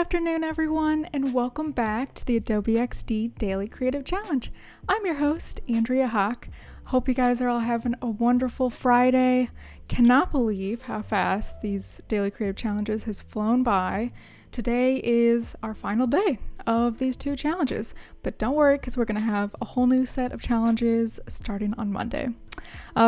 afternoon, everyone, and welcome back to the Adobe XD Daily Creative Challenge. I'm your host, Andrea Hawk. Hope you guys are all having a wonderful Friday. Cannot believe how fast these Daily Creative Challenges has flown by. Today is our final day of these two challenges, but don't worry because we're going to have a whole new set of challenges starting on Monday.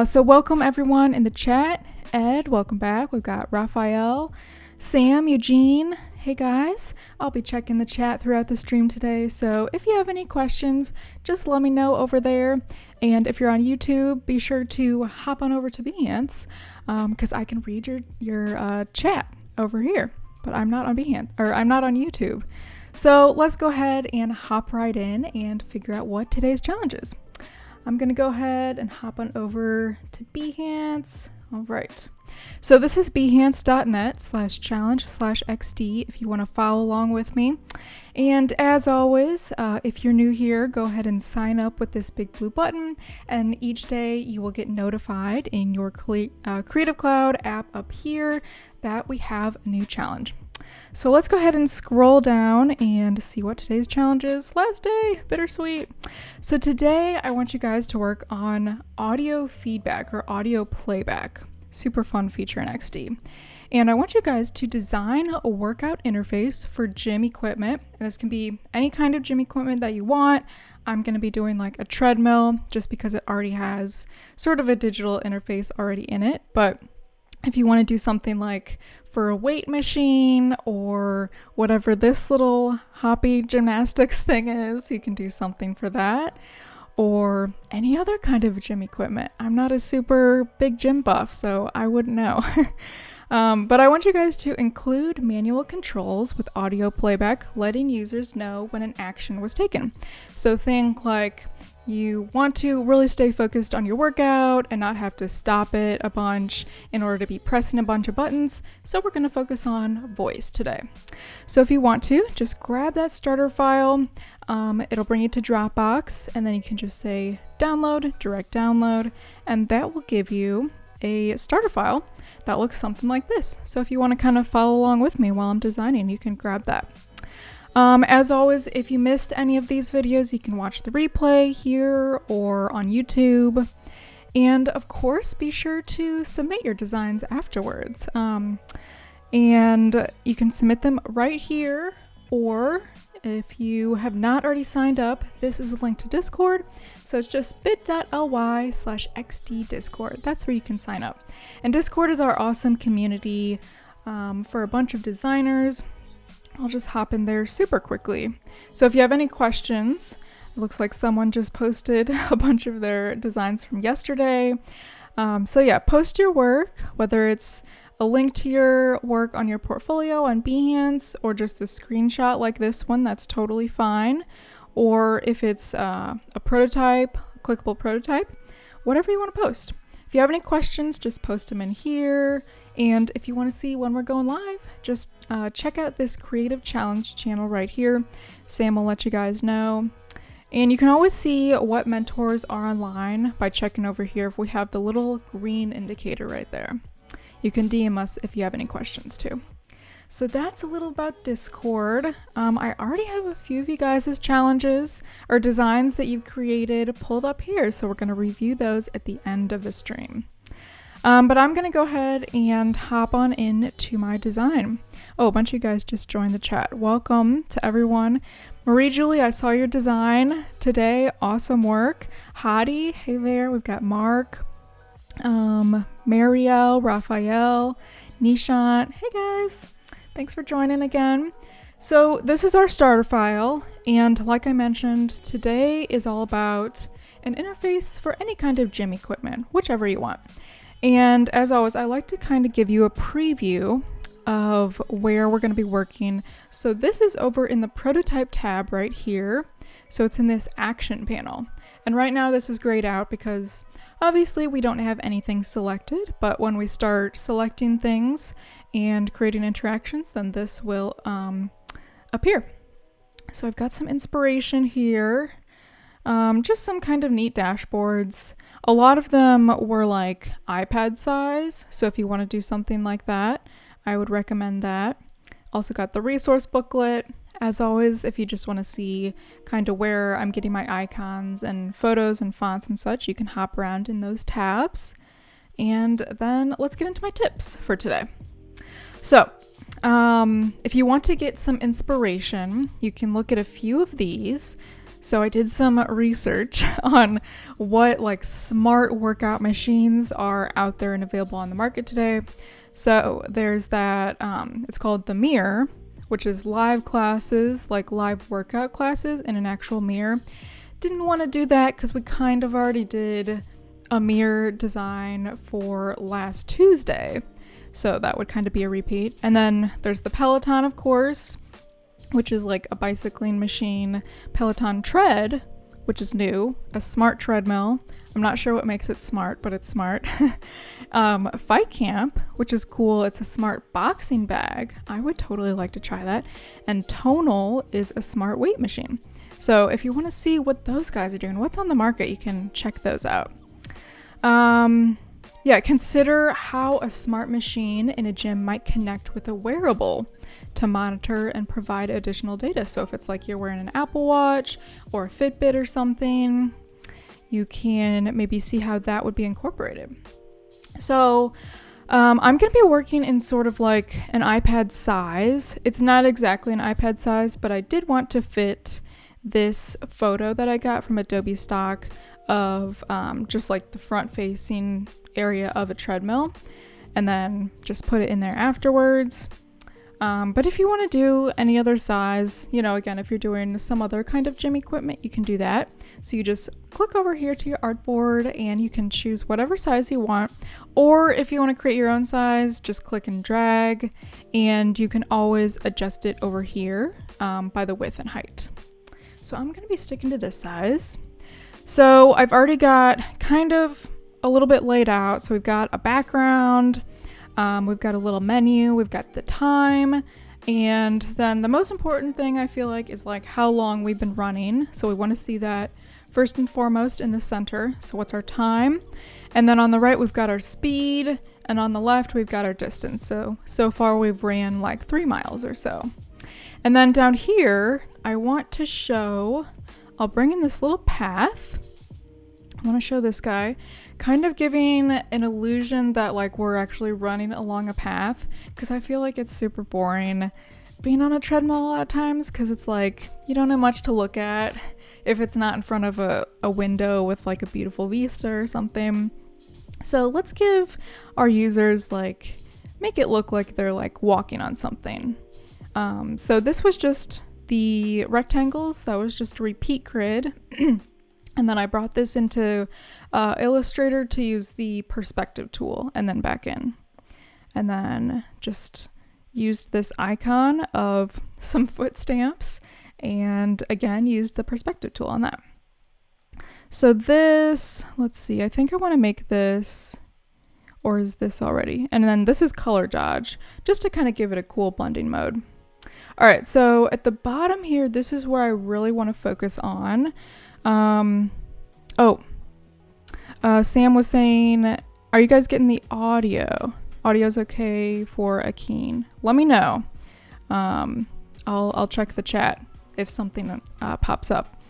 So welcome everyone in the chat. Ed, welcome back. We've got Raphael, Sam, Eugene. Hey guys, I'll be checking the chat throughout the stream today, so if you have any questions, just let me know over there. And if you're on YouTube, be sure to hop on over to Behance, because I can read your chat over here. But I'm not on Behance, or I'm not on YouTube. So let's go ahead and hop right in and figure out what today's challenge is. I'm gonna go ahead and hop on over to Behance. All right. So this is behance.net/challenge/XD if you want to follow along with me. And as always, if you're new here, go ahead and sign up with this big blue button. And each day you will get notified in your Creative Cloud app up here that we have a new challenge. So let's go ahead and scroll down and see what today's challenge is. Last day, bittersweet. So today I want you guys to work on audio feedback or audio playback. Super fun feature in XD. And I want you guys to design a workout interface for gym equipment. And this can be any kind of gym equipment that you want. I'm going to be doing like a treadmill just because it already has sort of a digital interface already in it. But if you want to do something like for a weight machine or whatever this little hoppy gymnastics thing is, you can do something for that. Or any other kind of gym equipment. I'm not a super big gym buff, so I wouldn't know. But I want you guys to include manual controls with audio playback, letting users know when an action was taken. So think like you want to really stay focused on your workout and not have to stop it a bunch in order to be pressing a bunch of buttons. So we're going to focus on voice today. So if you want to, just grab that starter file. It'll bring you to Dropbox, and then you can just say download, direct download, and that will give you a starter file that looks something like this. So if you want to kind of follow along with me while I'm designing, you can grab that. As always, if you missed any of these videos, you can watch the replay here or on YouTube. And of course, be sure to submit your designs afterwards. And you can submit them right here, or if you have not already signed up, this is a link to Discord. So it's just bit.ly/XD Discord. That's where you can sign up. And Discord is our awesome community for a bunch of designers. I'll just hop in there super quickly. So if you have any questions, it looks like someone just posted a bunch of their designs from yesterday. So yeah, post your work, whether it's a link to your work on your portfolio on Behance or just a screenshot like this one, that's totally fine. Or if it's a prototype, a clickable prototype, whatever you want to post. If you have any questions, just post them in here. And if you want to see when we're going live, just check out this Creative Challenge channel right here. Sam will let you guys know. And you can always see what mentors are online by checking over here if we have the little green indicator right there. You can DM us if you have any questions too. So that's a little about Discord. I already have a few of you guys' challenges or designs that you've created pulled up here. So we're going to review those at the end of the stream. But I'm going to go ahead and hop on into my design. Oh, a bunch of you guys just joined the chat. Welcome to everyone. Marie Julie, I saw your design today. Awesome work. Hadi, hey there. We've got Mark, Marielle, Raphael, Nishant. Hey guys. Thanks for joining again. So this is our starter file. And like I mentioned, today is all about an interface for any kind of gym equipment, whichever you want. And as always, I like to kind of give you a preview of where we're going to be working. So this is over in the prototype tab right here. So it's in this action panel. And right now this is grayed out because obviously we don't have anything selected, but when we start selecting things and creating interactions, then this will appear. So I've got some inspiration here. Just some kind of neat dashboards. A lot of them were like iPad size, so if you want to do something like that, I would recommend that. Also got the resource booklet. As always, if you just want to see kind of where I'm getting my icons and photos and fonts and such, you can hop around in those tabs. And then let's get into my tips for today. So, if you want to get some inspiration, you can look at a few of these. So I did some research on what like smart workout machines are out there and available on the market today. So there's that, it's called the Mirror, which is live classes, like live workout classes in an actual mirror. Didn't want to do that because we kind of already did a mirror design for last Tuesday. So that would kind of be a repeat. And then there's the Peloton, of course, which is like a bicycling machine. Peloton Tread, which is new, a smart treadmill. I'm not sure what makes it smart, but it's smart. Fight Camp, which is cool. It's a smart boxing bag. I would totally like to try that. And Tonal is a smart weight machine. So if you want to see what those guys are doing, what's on the market, you can check those out. Consider how a smart machine in a gym might connect with a wearable to monitor and provide additional data. So if it's like you're wearing an Apple Watch or a Fitbit or something, you can maybe see how that would be incorporated. So I'm going to be working in sort of like an iPad size. It's not exactly an iPad size, but I did want to fit this photo that I got from Adobe stock of just like the front facing area of a treadmill, and then just put it in there afterwards. But if you want to do any other size, again, if you're doing some other kind of gym equipment, you can do that. So you just click over here to your artboard and you can choose whatever size you want. Or if you want to create your own size, just click and drag, and you can always adjust it over here by the width and height. So I'm going to be sticking to this size. So I've already got kind of a little bit laid out. So we've got a background, we've got a little menu, we've got the time, and then the most important thing I feel like is like how long we've been running. So we want to see that first and foremost in the center. So what's our time? And then on the right, we've got our speed, and on the left, we've got our distance. So far we've ran like 3 miles or so. And then down here, I want to show, I'll bring in this little path. I want to show this guy, kind of giving an illusion that like we're actually running along a path, because I feel like it's super boring being on a treadmill a lot of times, because it's like you don't have much to look at if it's not in front of a window with like a beautiful vista or something. So let's give our users make it look like they're like walking on something. So this was just the rectangles, that was just a repeat grid. And then I brought this into Illustrator to use the perspective tool, and then back in. And then just used this icon of some foot stamps, and again, used the perspective tool on that. So this, let's see, I think I want to make this, or is this already? And then this is color dodge, just to kind of give it a cool blending mode. All right, so at the bottom here, this is where I really want to focus on. Sam was saying, are you guys getting the audio? Audio's okay for Akeen. Let me know. I'll check the chat if something pops up.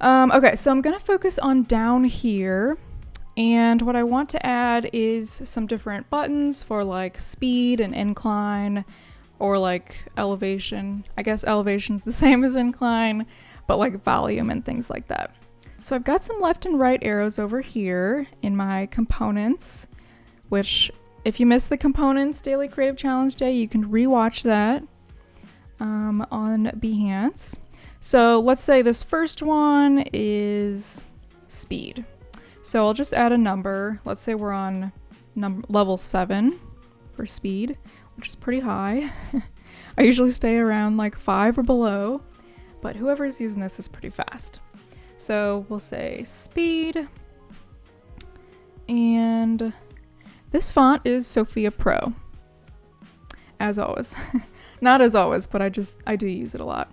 Okay, so I'm gonna focus on down here, and what I want to add is some different buttons for like speed and incline, or like elevation. I guess elevation's the same as incline, but like volume and things like that. So I've got some left and right arrows over here in my components, which if you missed the components daily creative challenge day, you can rewatch that on Behance. So let's say this first one is speed. So I'll just add a number. Let's say we're on level 7 for speed, which is pretty high. I usually stay around like 5 or below, but whoever's using this is pretty fast. So we'll say speed, and this font is Sophia Pro, as always. Not as always, but I do use it a lot.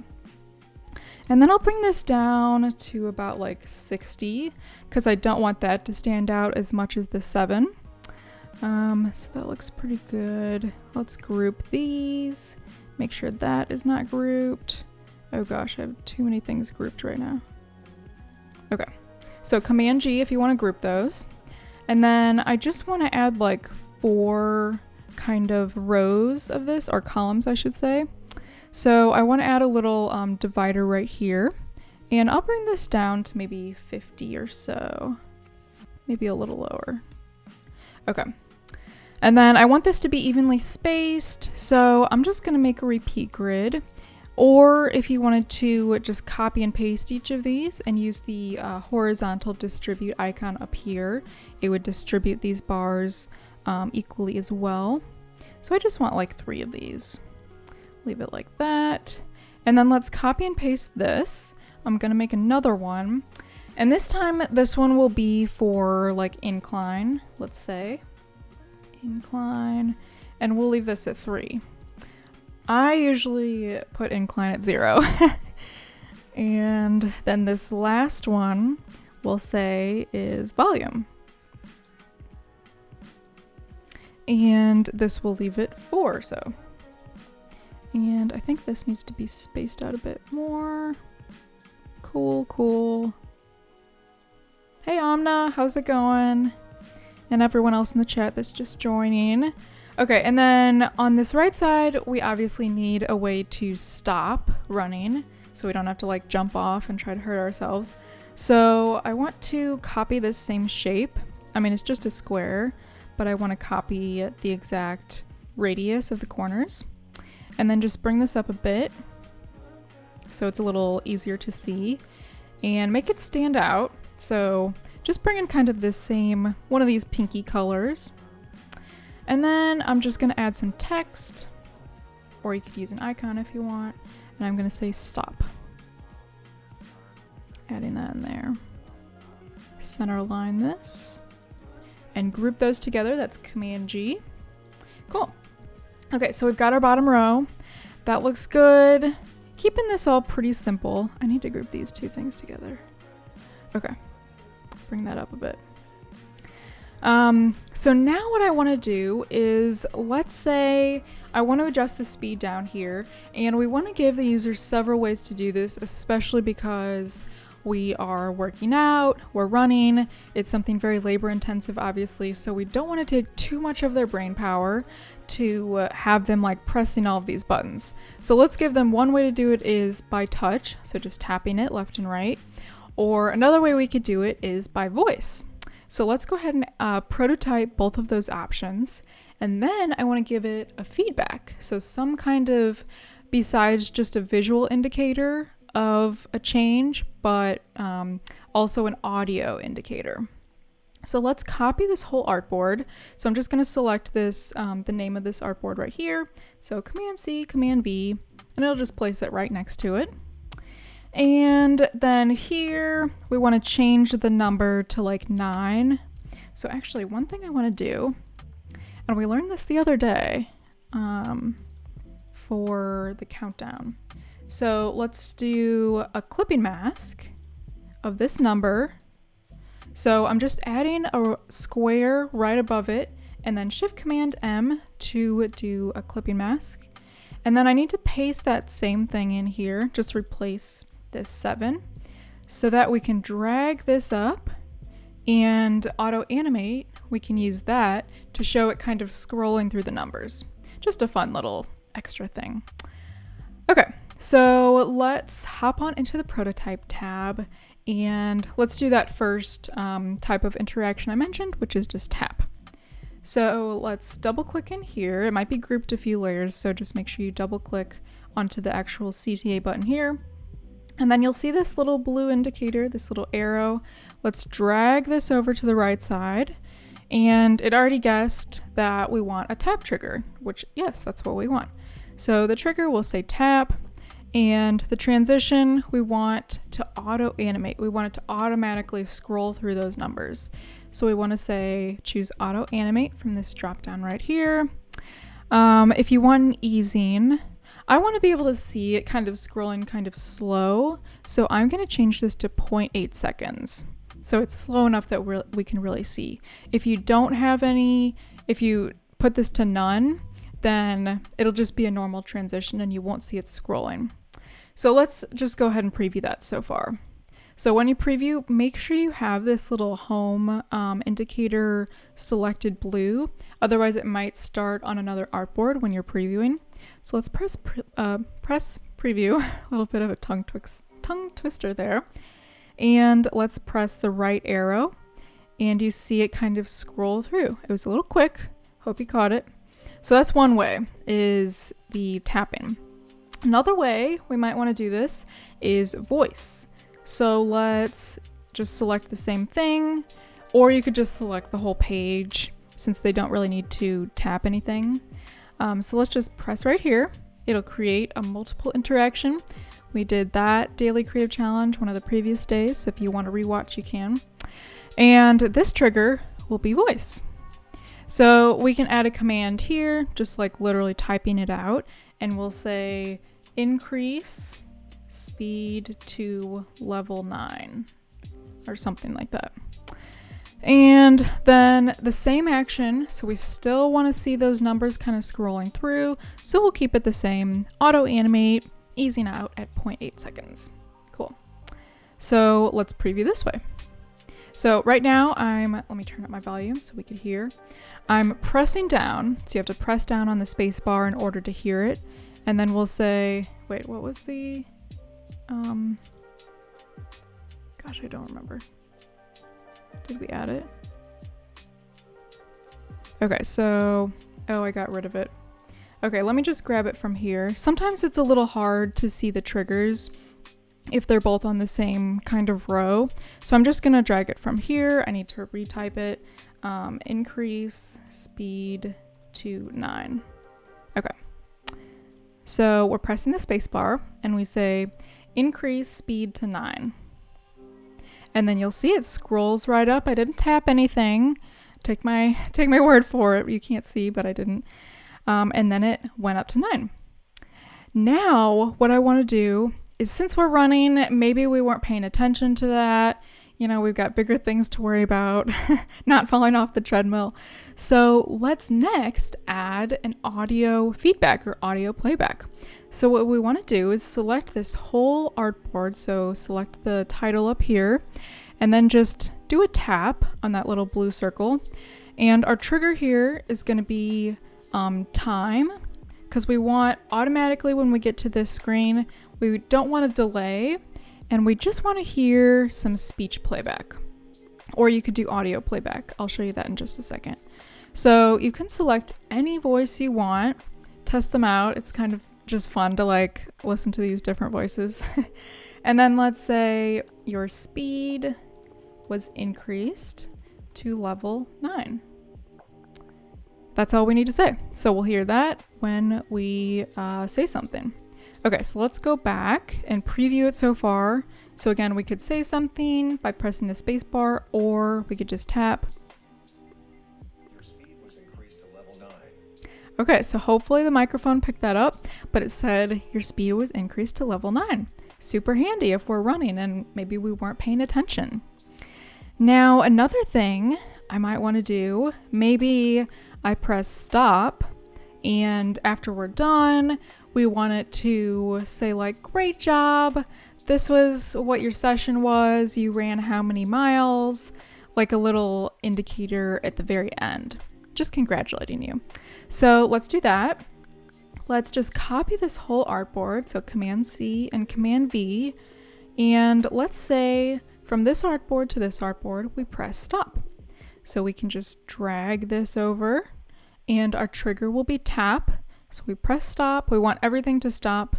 And then I'll bring this down to about like 60, because I don't want that to stand out as much as the 7. So that looks pretty good. Let's group these Make sure that is not grouped. Oh gosh, I have too many things grouped right now. Okay, so Command G if you want to group those. And then I just want to add like 4 kind of rows of this, or columns I should say. So I want to add a little divider right here. And I'll bring this down to maybe 50 or so. Maybe a little lower. Okay. And then I want this to be evenly spaced, so I'm just going to make a repeat grid. Or if you wanted to just copy and paste each of these and use the horizontal distribute icon up here, it would distribute these bars equally as well. So I just want like 3 of these. Leave it like that. And then let's copy and paste this. I'm going to make another one. And this time, this one will be for like incline, let's say. Incline. And we'll leave this at 3. I usually put incline at 0. And then this last one we'll say is volume. And this will leave it 4 or so. And I think this needs to be spaced out a bit more. Cool, cool. Hey Amna, how's it going? And everyone else in the chat that's just joining. Okay, and then on this right side, we obviously need a way to stop running so we don't have to like jump off and try to hurt ourselves. So I want to copy this same shape. I mean, it's just a square, but I want to copy the exact radius of the corners. And then just bring this up a bit so it's a little easier to see and make it stand out. So just bring in kind of this same, one of these pinky colors. And then I'm just going to add some text, or you could use an icon if you want. And I'm going to say stop. Adding that in there. Center align this and group those together. That's Command G. Cool. Okay, so we've got our bottom row. That looks good. Keeping this all pretty simple. I need to group these 2 things together. Okay, bring that up a bit. So now what I want to do is, let's say I want to adjust the speed down here, and we want to give the user several ways to do this, especially because we are working out, we're running, it's something very labor intensive obviously, so we don't want to take too much of their brain power to have them like pressing all of these buttons. So let's give them one way to do it is by touch, so just tapping it left and right, or another way we could do it is by voice. So let's go ahead and prototype both of those options, and then I want to give it a feedback, so some kind of, besides just a visual indicator of a change, but also an audio indicator. So let's copy this whole artboard. So I'm just going to select this, the name of this artboard right here. So Command C, Command V, and it'll just place it right next to it. And then here we want to change the number to like 9. So actually one thing I want to do, and we learned this the other day for the countdown. So let's do a clipping mask of this number. So I'm just adding a square right above it, and then Shift Command M to do a clipping mask. And then I need to paste that same thing in here, just replace this 7, so that we can drag this up and auto animate. We can use that to show it kind of scrolling through the numbers. Just a fun little extra thing. Okay, so let's hop on into the prototype tab, and let's do that first type of interaction I mentioned, which is just tap. So let's double click in here. It might be grouped a few layers, so just make sure you double click onto the actual CTA button here. And then you'll see this little blue indicator, this little arrow. Let's drag this over to the right side. And it already guessed that we want a tap trigger, which yes, that's what we want. So the trigger will say tap, and the transition we want to auto animate. We want it to automatically scroll through those numbers. So we want to say choose auto animate from this drop down right here. If you want an easing, I want to be able to see it kind of scrolling kind of slow. So I'm going to change this to 0.8 seconds. So it's slow enough that we can really see. If you don't have any, if you put this to none, then it'll just be a normal transition and you won't see it scrolling. So let's just go ahead and preview that so far. So when you preview, make sure you have this little home indicator selected blue. Otherwise it might start on another artboard when you're previewing. So let's press preview, a little bit of a tongue twister there. And let's press the right arrow and you see it kind of scroll through. It was a little quick, hope you caught it. So that's one way, is the tapping. Another way we might want to do this is voice. So let's just select the same thing, or you could just select the whole page since they don't really need to tap anything. So let's just press right here. It'll create a multiple interaction. We did that daily creative challenge one of the previous days, so if you want to rewatch, you can. And this trigger will be voice. So we can add a command here, just like literally typing it out, and we'll say increase speed to level 9 or something like that. And then the same action, so we still want to see those numbers kind of scrolling through, so we'll keep it the same. Auto animate, easing out at 0.8 seconds. Cool. So let's preview this way. So right now let me turn up my volume so we could hear. I'm pressing down, so you have to press down on the space bar in order to hear it. And then we'll say, wait, what was the, gosh, I don't remember. Did we add it? Okay, so, oh, I got rid of it. Okay, let me just grab it from here. Sometimes it's a little hard to see the triggers if they're both on the same kind of row. So I'm just gonna drag it from here. I need to retype it. Increase speed to 9. Okay. So we're pressing the space bar and we say increase speed to 9. And then you'll see it scrolls right up. I didn't tap anything. Take my word for it. You can't see, but I didn't. And then it went up to 9. Now, what I want to do is, since we're running, maybe we weren't paying attention to that. You know, we've got bigger things to worry about, not falling off the treadmill. So let's next add an audio feedback or audio playback. So what we want to do is select this whole artboard. So select the title up here and then just do a tap on that little blue circle. And our trigger here is going to be time, because we want automatically when we get to this screen, we don't want to delay. And we just want to hear some speech playback, or you could do audio playback. I'll show you that in just a second. So you can select any voice you want, test them out. It's kind of just fun to like listen to these different voices. And then let's say your speed was increased to level 9. That's all we need to say. So we'll hear that when we say something. Okay, so let's go back and preview it so far. So again, we could say something by pressing the space bar, or we could just tap. Your speed was increased to level 9. Okay, so hopefully the microphone picked that up, but it said your speed was increased to level 9. Super handy if we're running and maybe we weren't paying attention. Now, another thing I might want to do, maybe I press stop, and after we're done, we want it to say like, great job, this was what your session was, you ran how many miles, like a little indicator at the very end, just congratulating you. So let's do that. Let's just copy this whole artboard, so Command C and Command V, and let's say from this artboard to this artboard, we press stop. So we can just drag this over, and our trigger will be tap. So we press stop, we want everything to stop.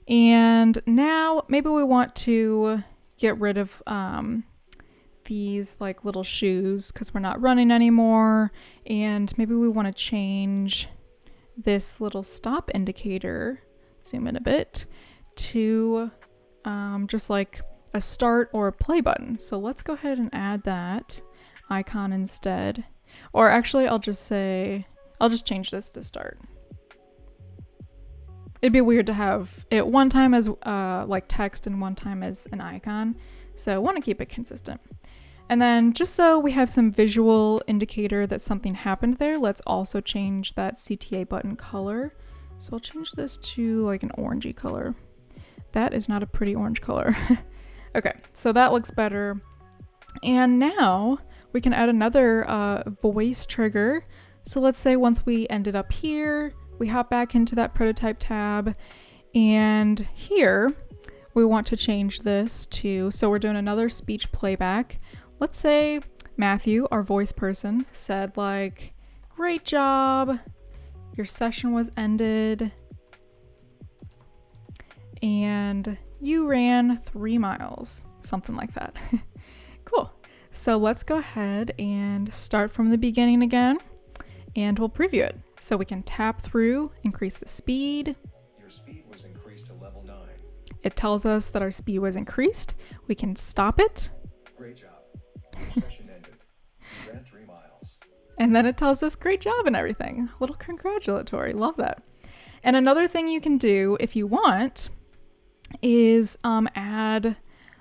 And now maybe we want to get rid of these like little shoes because we're not running anymore. And maybe we want to change this little stop indicator, zoom in a bit, to just like a start or a play button. So let's go ahead and add that icon instead. Or actually I'll just change this to start. It'd be weird to have it one time as like text and one time as an icon. So I want to keep it consistent. And then just so we have some visual indicator that something happened there, let's also change that CTA button color. So I'll change this to like an orangey color. That is not a pretty orange color. Okay, so that looks better. And now we can add another voice trigger. So let's say once we ended up here, we hop back into that prototype tab, and here we want to change this to, so we're doing another speech playback. Let's say Matthew, our voice person, said like, "Great job, your session was ended, and you ran 3 miles," something like that. Cool. So let's go ahead and start from the beginning again, and we'll preview it. So we can tap through, increase the speed. Your speed was increased to level 9. It tells us that our speed was increased. We can stop it. Great job. Your session ended. You ran 3 miles. And then it tells us great job and everything. A little congratulatory. Love that. And another thing you can do if you want is add,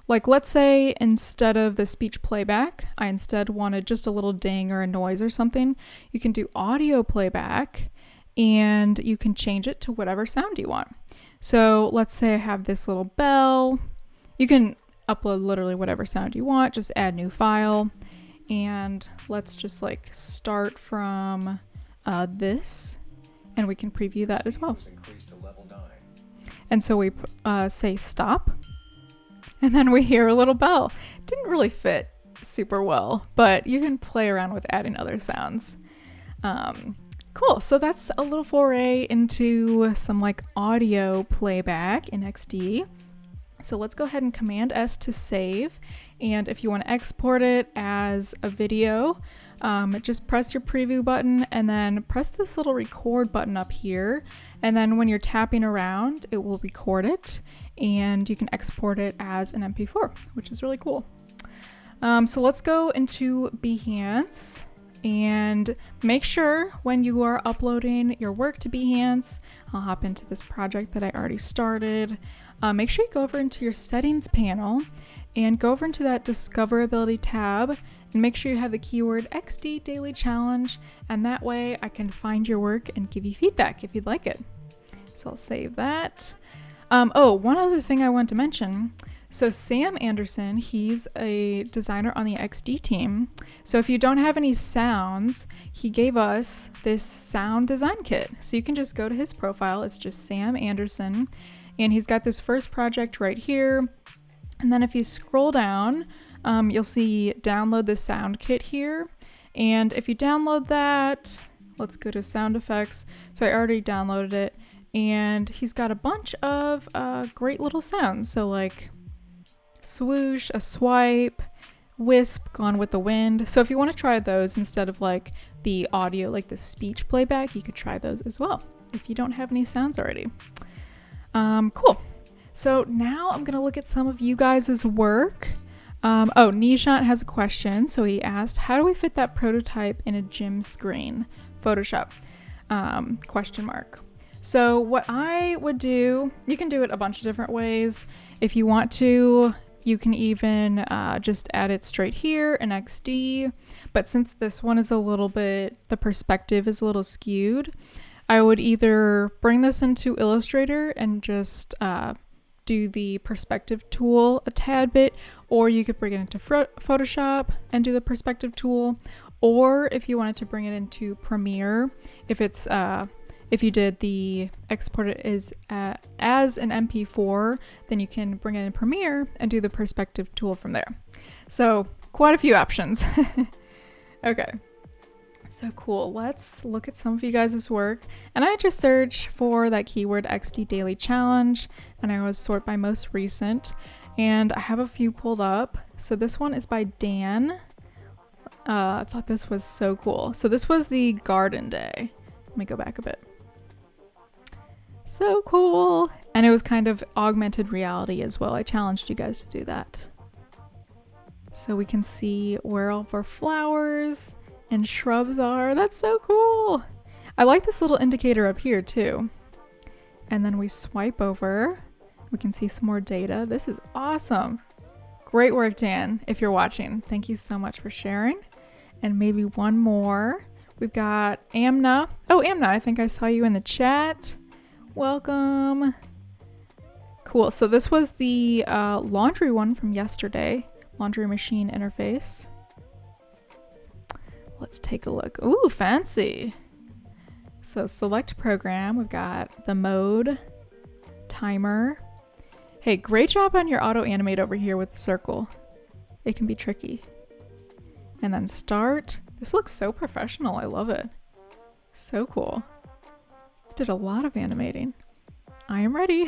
like, let's say instead of the speech playback, I instead wanted just a little ding or a noise or something. You can do audio playback, and you can change it to whatever sound you want. So let's say I have this little bell. You can upload literally whatever sound you want, just add new file. And let's just like start from this, and we can preview that as well. Was increased to level 9. And so we say stop, and then we hear a little bell. Didn't really fit super well, but you can play around with adding other sounds. Cool, so that's a little foray into some like audio playback in XD. So let's go ahead and Command S to save. And if you want to export it as a video, just press your preview button and then press this little record button up here. And then when you're tapping around, it will record it, and you can export it as an MP4, which is really cool. So let's go into Behance, and make sure when you are uploading your work to Behance, I'll hop into this project that I already started. Make sure you go over into your settings panel and go over into that discoverability tab, and make sure you have the keyword XD Daily Challenge, and that way I can find your work and give you feedback if you'd like it. So I'll save that. Oh, one other thing I want to mention. So Sam Anderson, he's a designer on the XD team. So if you don't have any sounds, he gave us this sound design kit. So you can just go to his profile. It's just Sam Anderson. And he's got this first project right here. And then if you scroll down, you'll see download the sound kit here. And if you download that, let's go to sound effects. So I already downloaded it. And he's got a bunch of great little sounds. So like swoosh, a swipe, wisp, gone with the wind. So if you want to try those instead of like the audio, like the speech playback, you could try those as well if you don't have any sounds already. Cool. So now I'm going to look at some of you guys' work. Oh, Nishant has a question. So he asked, how do we fit that prototype in a gym screen? Photoshop, question mark. So what I would do, you can do it a bunch of different ways. If you want to, you can even just add it straight here in XD. But since this one is a little bit, the perspective is a little skewed, I would either bring this into Illustrator and just do the perspective tool a tad bit, or you could bring it into Photoshop and do the perspective tool. Or if you wanted to bring it into Premiere, if you did the export it as an MP4, then you can bring it in Premiere and do the perspective tool from there. So quite a few options. Okay, so cool. Let's look at some of you guys' work. And I just search for that keyword XD Daily Challenge, and I always sort by most recent. And I have a few pulled up. So this one is by Dan. I thought this was so cool. So this was the garden day. Let me go back a bit. So cool. And it was kind of augmented reality as well. I challenged you guys to do that. So we can see where all of our flowers and shrubs are. That's so cool. I like this little indicator up here too. And then we swipe over. We can see some more data. This is awesome. Great work, Dan, if you're watching. Thank you so much for sharing. And maybe one more. We've got Amna. Oh, Amna, I think I saw you in the chat. Welcome. Cool. So this was the laundry one from yesterday. Laundry machine interface. Let's take a look. Ooh, fancy. So select program. We've got the mode, timer. Hey, great job on your auto animate over here with the circle. It can be tricky. And then start. This looks so professional. I love it. So cool. Did a lot of animating. I am ready.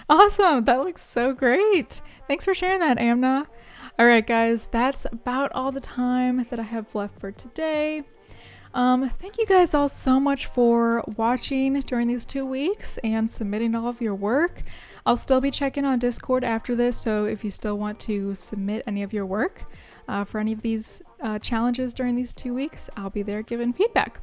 Awesome. That looks so great. Thanks for sharing that, Amna. All right, guys, that's about all the time that I have left for today. Thank you guys all so much for watching during these 2 weeks and submitting all of your work. I'll still be checking on Discord after this, so if you still want to submit any of your work for any of these challenges during these 2 weeks, I'll be there giving feedback.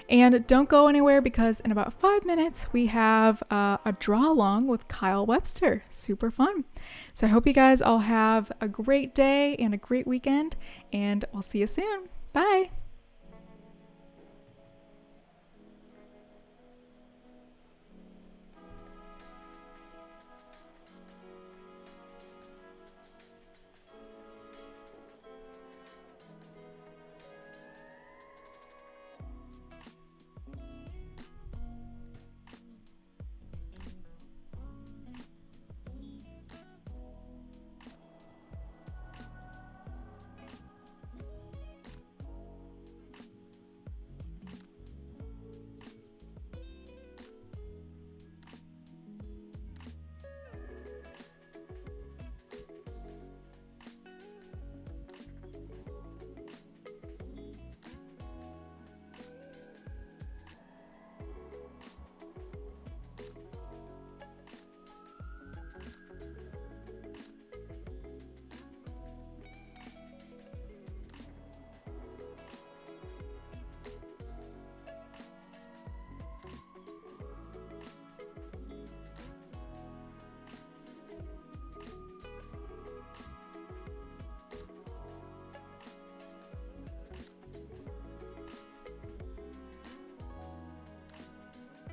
And don't go anywhere because in about 5 minutes, we have a draw along with Kyle Webster. Super fun. So I hope you guys all have a great day and a great weekend, and I'll see you soon. Bye.